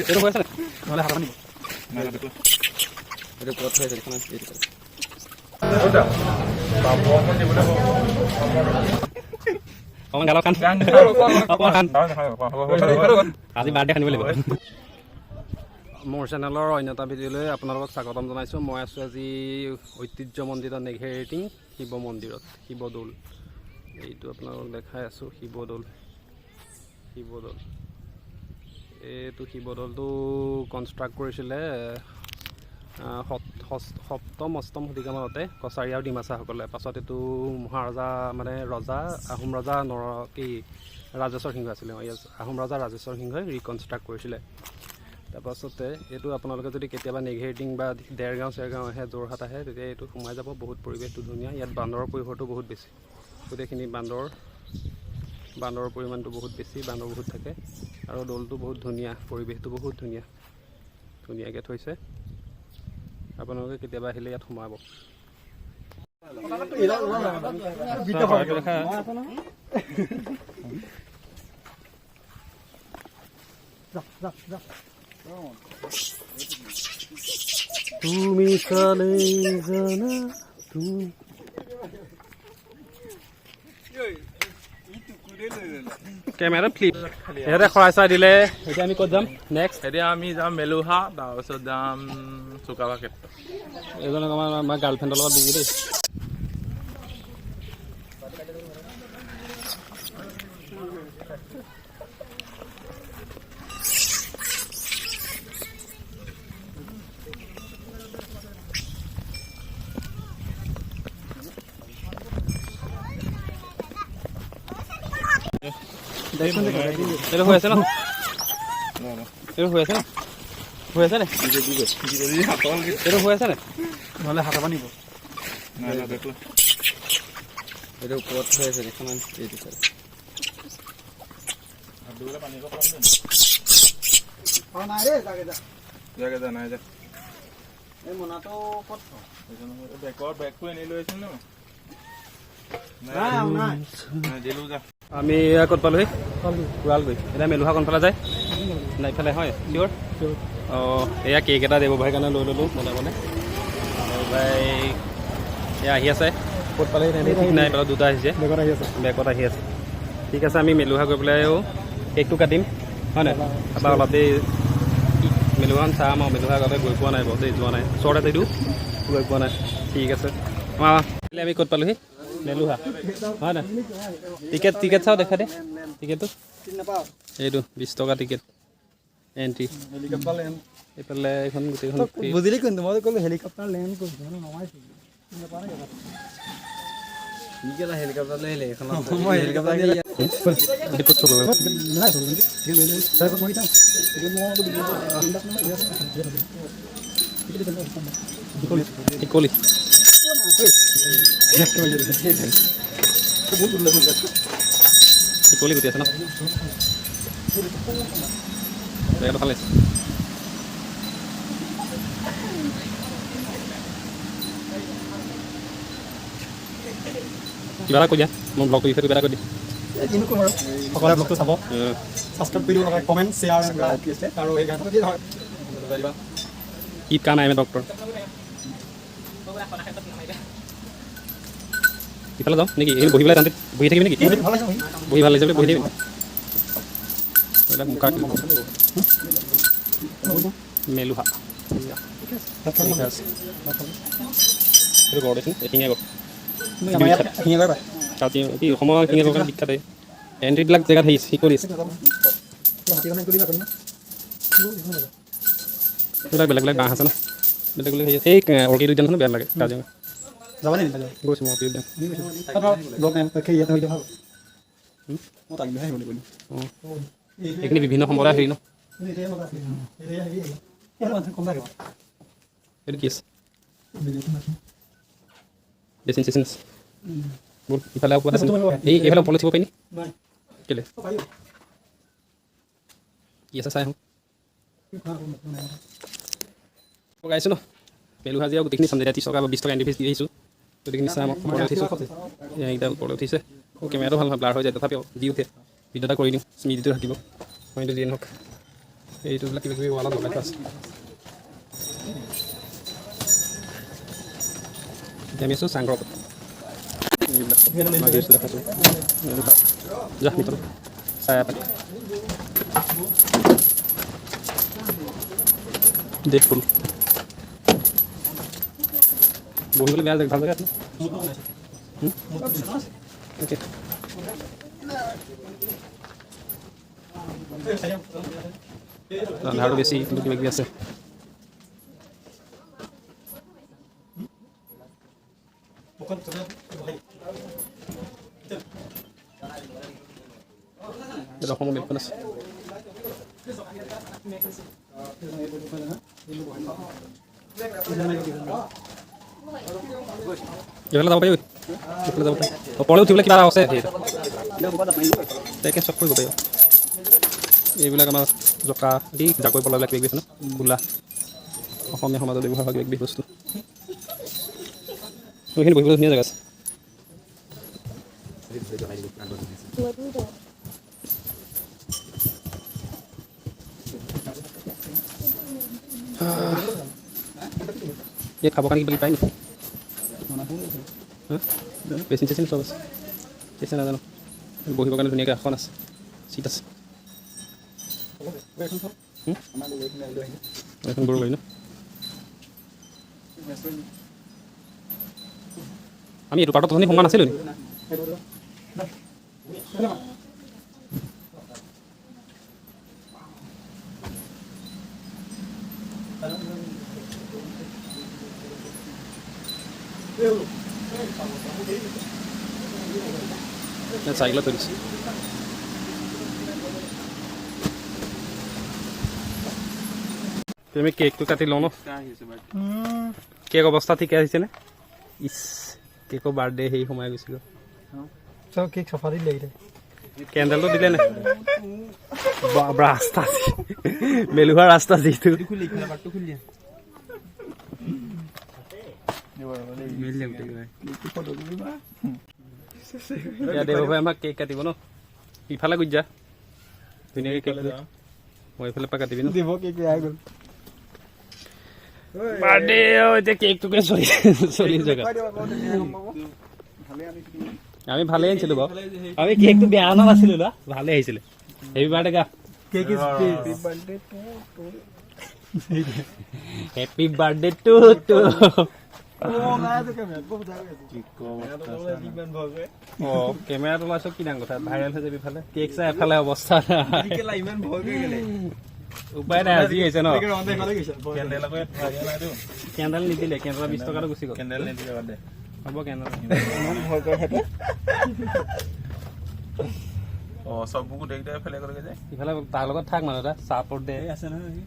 এইটো হৈ আছে নহ'লে হাত মানিব এইটো ক'ত হৈ আছে দেখোন এইটো অকণমান গালত খান আজি বাৰ্থডে খানিব লাগিব মোৰ চেনেলৰ অন্য এটা ভিডিঅ'লৈ আপোনালোকক স্বাগতম জনাইছোঁ। মই আছোঁ আজি ঐতিহ্যমণ্ডিত নেঘেৰিটিং শিৱ মন্দিৰত, শিৱদৌল। এইটো আপোনালোকক দেখাই আছোঁ শিৱদৌল। এইটো শিৱদৌলটো কনষ্ট্ৰাক্ট কৰিছিলে সপ্তম অষ্টম শতিকামানতে কছাৰী আৰু ডিমাচাসকলে। পাছত এইটো মহাৰজা মানে ৰজা আহোম ৰজা ৰাজেশ্বৰ সিংহ আছিলে, আহোম ৰজা ৰাজেশ্বৰ সিংহই ৰিকনষ্ট্ৰাক্ট কৰিছিলে। তাৰপাছতে এইটো আপোনালোকে যদি কেতিয়াবা নেঘেৰিটিং বা দেৰগাঁও চেৰগাঁও আহে, যোৰহাট আহে, তেতিয়া এইটো সোমাই যাব। বহুত পৰিৱেশটো ধুনীয়া। ইয়াত বান্দৰৰ পৰিসৰটো বহুত বেছি, গোটেইখিনি বান্দৰৰ পৰিমাণটো বহুত বেছি, বান্দৰ বহুত থাকে। আৰু দৌলটো বহুত ধুনীয়া, পৰিৱেশটো বহুত ধুনীয়াকৈ থৈছে। আপোনালোকে কেতিয়াবা আহিলে ইয়াত সোমাব। তুমি চালে জানা তুমি কেমেৰা ফ্লিপ ইয়াতে খৰাই চাই দিলে। এতিয়া আমি ক'ত যাম নেক্সট? এতিয়া আমি যাম মেলুহা, তাৰপিছত যাম চুকাফা ক্ষেত্ৰ। এইজনক আমাৰ গাৰ্লফ্ৰেণ্ডৰ লগত দিবি দেই। এইটো হৈ আছে ন? এইটো হৈ আছে ন? হৈ আছে নে? এইটো হৈ আছে নে? নহ'লে হাত মানিব এইটো ক'ত হৈ আছে দেখোন এইটো আমি ক'ত পালোহি? ওৰালগুৰি। এতিয়া মেলুহা কোনফালে যায়? ইফালে হয় চিয়'ৰ? অঁ, এয়া কেক এটা দিব ভাই কাৰণে লৈ ল'লোঁ মনে মনে। ভাই এয়া আহি আছে। ক'ত পালেহি ঠিক নাই, পেলাই দুটা আহিছে, বেগত আহি আছে। ঠিক আছে, আমি মেলুহা গৈ পেলাই কেকটো কাটিম হয় নাই? তাৰপৰা অলপ দেৰি মেলুহাখন চাম আৰু। মেলুহা আগতে গৈ পোৱা নাই বাৰু দেই, যোৱা নাই। ওচৰত আছে এইটো, গৈ পোৱা নাই। ঠিক আছে, আমি ক'ত পালোহি? মেলুহা হয় নাই? টিকেট চাওঁ, দেখা দে টিকেটটো। এইটো 20 টকা টিকেট এণ্ট্ৰি। এইফালে এইখন গোটেইখন বুজিলি কিন্তু মই ক'লো হেলিকপ্টাৰ লেণ্ড কৰিছে হেলিকপ্টাৰ লৈ আহিলে এইখন কলি গুটি আছে ন? জেগাটো ভাল লাগিছে। কিবা এটা কৈ দিয়া, মোৰ ব্লগ কৰি কিবা এটা কৈ দিয়া। সকলোৱে ব্লগটো চাব, ছাবস্ক্ৰাইব কৰি দিব, কমেণ্ট শ্বেয়াৰ আৰু এই গানটো ঈদ কা নাম ডক্টৰ। ইফালে যাওঁ নেকি? এই বহি পেলাই তাতে বহি থাকিবি নেকি? বহি ভাল লাগিছে বুলি বহি থাকিবি। এইবিলাক মুখা মেলুহা এইটো গড় দেচোন, এশিঙীয়া গড়। কি অসমৰ এশিঙীয়া গড় বিখ্যাত। এণ্ট্ৰিবিলাক জেগাত সি কৰিছে। এইবিলাক বেলেগ বেলেগ বাঁহ আছে ন? বেলেগ বেলেগ হেৰি এই অৰ্কিড উদ্যানখনো বেয়া লাগে কাজিৰঙা। যাবা নেকি? গৈছোঁ মই অৰ্কিড উদ্যান। এইখিনি বিভিন্ন সম্প্ৰদায় হেৰি ন? এইটো কি আছে? বেচিন চেচিন আছে। ব'ল ইফালে ওপৰত আছে। এইফালে ওপৰলৈ উঠিব পাৰি নি? কেলৈ কি আছে চাই আহোঁ। গাইছোঁ ন মেলুহা যি আৰু গোটেইখিনি চাম। যেতিয়া 30 টকা বা 20 টকা এণ্ট্ৰি ফিজ দি আহিছোঁ, গোটেইখিনি চাম। ওপৰলৈ উঠিছোঁ, এইকেইটা ওপৰলৈ উঠিছে। কেমেৰাটো ভাল নহয়, ব্লাৰ হৈ যায়, তথাপিও দি উঠে ভিডিঅ' এটা কৰি দিওঁ, স্মৃতিটো থাকিব। মই এইটো যিয়ে নহওক এইটো বিলাক কিবা কিবি ৱালত লগাই থোৱা আছে আমি আছোঁ চাংঘৰ ওপৰত এইবিলাক মাগি আছোঁ দেখাইছোঁ যা ভিতৰত চাই পাতি দেখ ফুল বহিবলৈ বেয়া জেগা ভাল জেগা আছে অ'কে আন্ধাৰটো বেছি কিন্তু কিবা কিবি আছে অসমৰ মেপখন আছে এইফালে যাব পাৰিব এইফালে যাব পাৰি ওপৰলৈ উঠিবলৈ কিবা আছে তাকে চব কৰিব পাৰিব এইবিলাক আমাৰ জকা দি জাকৈ পলাবিলাক কিবা কিবি আছে ন গোলা অসমীয়া সমাজত ব্যৱহাৰ হোৱা কিবা কিবি বস্তু এইখিনি বহিবলৈ ধুনীয়া জেগা আছে ইয়াত খাবৰ কাৰণে কিবা কিবি পায় নেকি বেচিন চেচিন চব আছে বেছি নাজানো বহিবৰ কাৰণে ধুনীয়াকৈ আসন আছে চিট আছে এখন গৰু গাড়ী ন আমি এইটো পাৰ্টত সোমোৱা নাছিলোঁ নি চাইকেলত থৈ দিছোঁ তুমি কেকটো কাটি লওঁ ন কেক অৱস্থা ঠিকে আহিছেনে ইছ কেকৰ বাৰ্থডে হেৰি সোমাই গৈছিল চব কেক চফা দিলে কেণ্ডেলটো দিলে নে ৰাস্তা মেলুৱা ৰাস্তা যিটো দেৱভাই আমাক কেক কাটিব ন ইফালে গুচি যা ধুনীয়াকৈ কেক মই এইফালে পৰা কাটিবি ন বাৰ্থডে এতিয়া কেকটোকে চলি জেগা আমি ভালেই আনিছিলোঁ বাৰু আমি কেকটো বেয়া অনা নাছিলোঁ ন ভালেই আহিছিলে হেপী বাৰ্থডে গা হেপী বাৰ্থডে টু কেমেৰাটো ওলাইছ কি ডাঙৰ কথা ভাইৰেল হৈ যাবি ফালে কেক চাই এফালে অৱস্থা উপায় নাই আজি হৈছে ন কেণ্ডেল নিদিলে কেণ্ডেল 20 টকাটো গুচি গ'ল কেণ্ডেল নিদিলে হ'ব কেণ্ডেল চববোৰ গোটেইকেইটা এফালে কৰিকে যায় ইফালে তাৰ লগত থাক মানুহ এটা চাপৰ্ট দে আছে নহয়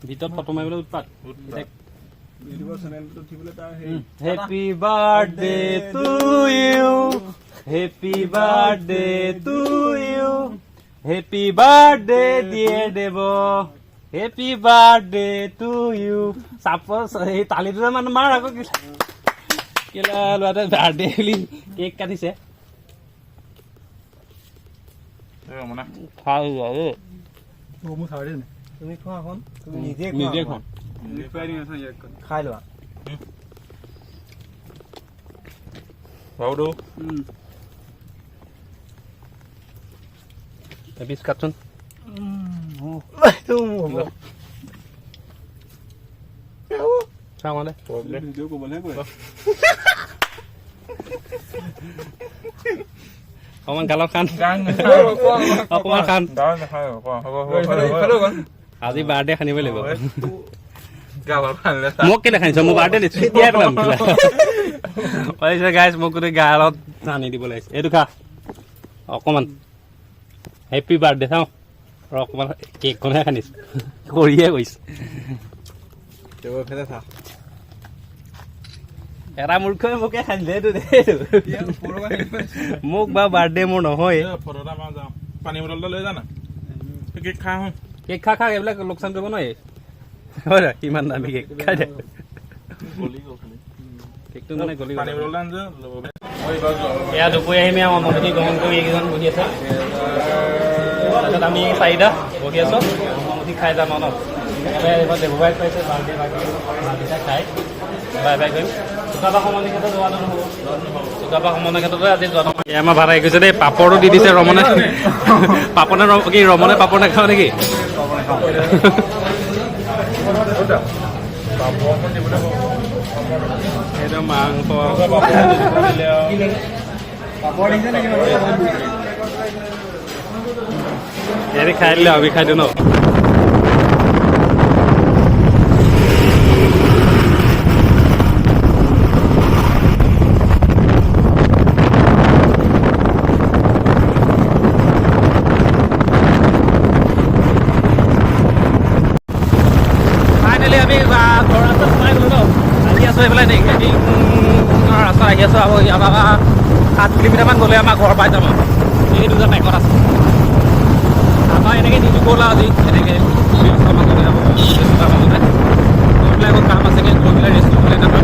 ভিতৰত ফটো মাৰিবলৈ উৎপাত happy birthday to you happy birthday to you happy birthday dear Dev happy birthday to you চাপৰ সেই তালিটো মানুহ মাৰ আকৌ কেলা ল'ৰাটোৱে বাৰ্থডে বুলি কেক কাটিছে নিজে খাই লোৱা পিছ কাটচোন চাওঁ অকমান গালত খান অকমান খান আজি বাৰ্থডে খানিব লাগিব মোক কেলে খানিছ মোৰ বাৰ্থডে দিছো এতিয়াই পেলাম গাইছ মোক গোটেই গালত সানি দিব লাগিছে এইটো খা অকমান হেপী বাৰ্থডে চাওঁ আৰু অকমান কেকখনহে খানিছো কৰিয়ে গৈছে এটা মূৰ্খই মোকে খান্দিলে এইটো মোক বা বাৰ্থডে মোৰ নহয় পানী বটল লৈ জানা কেক খা কেক খা এইবিলাক লোকচান কৰিব নোৱাৰি হয় না কিমান দামী কেক খাই দে কেকটো মানে গলি পানী বটল এয়া দুপৰীয়া আহিম আৰু অনুমতি গ্ৰহণ কৰি এইকেইজন বহি আছে তাৰপিছত আমি চাৰিটা বহি আছোঁ অনুমতি খাই যাম আৰু ন এইবাৰ দেৱবাই খুৱাইছে বাৰ্থডে বাৰ্থডে খাই বাই বাই কৰিম চুকাফা সমানিৰ ক্ষেত্ৰত যোৱাটো নহ'ব চুকাফা সমানিৰ ক্ষেত্ৰতে আজি যোৱাটো এই আমাৰ ভাড়া আহি গৈছে দেই পাপৰটো দি দিছে ৰমনে পাপনে কি ৰমনে পাপৰ নাখাওঁ নেকি সেইটো মাংস হেৰি খাই দিলে আমি খাই দিওঁ ন এইফালে ৰাস্তা আহি আছোঁ আৰু আমাৰ 7 কিলোমিটাৰমান গ'লে আমাৰ ঘৰ পাই যাম আৰু এই দুটা বাইকত আছে আমাৰ এনেকৈ দিনটো গ'ল আৰু আজি এনেকৈ মাজতে গৈ পেলাই আকৌ কাম আছেগৈ গৈ পেলাই ৰেষ্ট কৰিবলৈ